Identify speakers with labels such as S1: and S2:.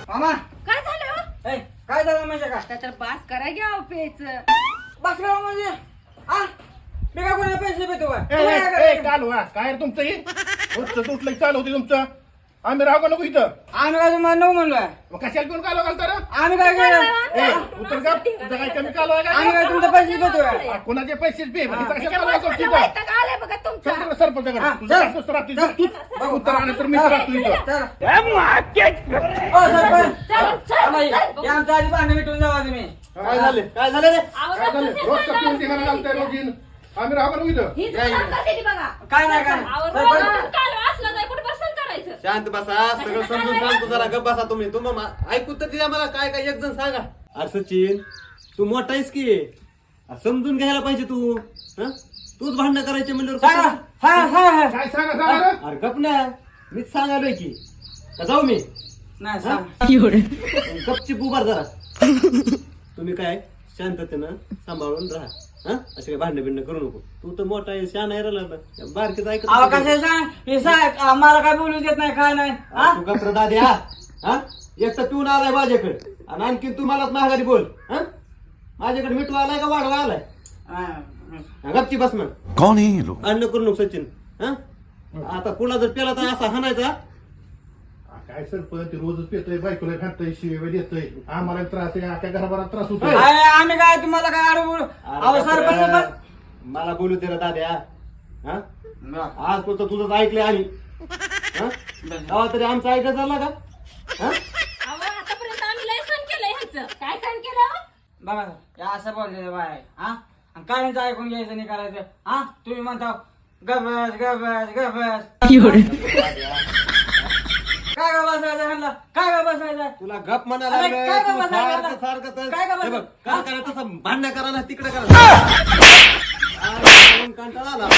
S1: मामा
S2: काय झालं?
S1: ए, काय झालं म्हणजे काय
S2: त्याच्यावर पास करा घ्या प्यायचं.
S1: बस करा म्हणजे आ मी काय कोणाला पैसे देतो
S3: काय रे तुमचं हे रोजचं उठलं चालू होते तुमचं आम्ही राहू का नको इथं
S1: आम्ही काय तुम्हाला नको म्हणलोय
S3: मग कशाला कोण कालवा घालता रे?
S1: आम्ही काय केलं
S3: ए उतर का तुझं काय कमी कालवा आहे
S1: आम्ही
S3: का?
S1: काय तुमचे पैसे देतोय
S3: आ, कोणाचे पैसेच पे म्हणजे कशाला
S2: त्याच्या
S3: कालवा करतो
S2: माणसाला
S3: तिथं?
S2: वैताग आलाय बघा तुमचा.
S3: चल तुला सरपंचाकडे
S1: हा,
S3: तुझं
S1: चल.
S3: असं राहतो
S1: चल.
S3: तूच उत्तर आणायचं मी राहतो इथं
S1: चला ओ सरपंच
S2: चल, चल,
S1: बाई,
S2: चल.
S1: या आमच्या आधी भांडण मिटून जावा तुम्ही
S3: काय झाले काय झालं रे
S2: आवाज
S3: काय झालं
S2: कसं
S3: रोज
S2: झालं?
S3: सकाळी ठिकाणा घालताय रोज येऊन. आम्ही राहू का नको इथं
S2: ही जुना करते ती बघा.
S1: काय नाही काय
S2: अहो,
S1: नाही.
S2: रोज
S1: सरपंच
S2: कालवा असला तर कुठं बसून करायचं?
S4: शांत बसा सगळं समजून सांगतो जरा गप बसा तुम्ही ऐकू तर दिल्या मला काय काय एक जण सांगा अरे सचिन तू मोठा आहेस की समजून घ्यायला पाहिजे तू हं? तूच भांडणं करायचे म्हणल्यावर
S1: सांगा
S4: कसं?
S1: हा हा हा
S3: काय सांगा सांगा रे?
S4: अरे गप ना मीच सांगालोय की का जाऊ मी
S1: नाही सांग
S4: गपचीप उभार जरा तुम्ही काय शांततेनं सांभाळून राहा हा असे काय भांडण बिंड करू नको तू तर मोठा आहे शान आहे राहिला बारकीच ऐकत
S1: अहो
S4: नाही.
S1: कसं सांग हे सांग आम्हाला काय बोलू देत नाही काय नाही हा
S4: तू गप्र दाद्या हा एक तर पिऊन आलाय माझ्याकडे आणि आणखीन तू मलाच माघारी बोल हा माझ्याकडे मिठवा आलाय का वाढवा आलाय
S1: हा.
S4: गपची बस मग
S5: कौन है ये लोग?
S4: अन्न करू नको सचिन हा आता पुन्हा जर पेला तर असा हाणायचा
S3: आ, काय सरपंच ते रोजच पेतोय बायकोला फाटतोय शिवे देतोय आम्हाला त्रास आहे अख्या घराभरात त्रास होतोय
S1: अरे, आम्ही काय तुम्हाला काय अडवू अहो सरपंच पण
S4: मला बोलू दे रे दाद्या हा
S1: बरं.
S4: आजपर्यंत तुझंच ऐकलंय आम्ही हा तेव्हा तरी आमचं ऐकत झाला का हा
S2: अहो, आतापर्यंत आम्ही लय सण केलंय ह्याचं. काय सण केलं?
S1: बघा या असं बोलले बाय हा आणि काहींचं ऐकून घ्यायचं नाही करायचं हा तुम्ही म्हणता गबस गबस गबस काय ग बसायचं म्हणलं काय ग बसायचं
S4: तुला गप म्हणायला
S1: अरे,
S4: लागलोय.
S1: काय
S4: तू
S1: गप्प बसायला
S4: सारखं
S1: लागला?
S4: सारखं तर-
S1: काय गप्प
S4: हे बघ,
S1: बसायला?
S4: काय करा तसं भांडण करा ना तिकडे करा अरे, कंटाळा आला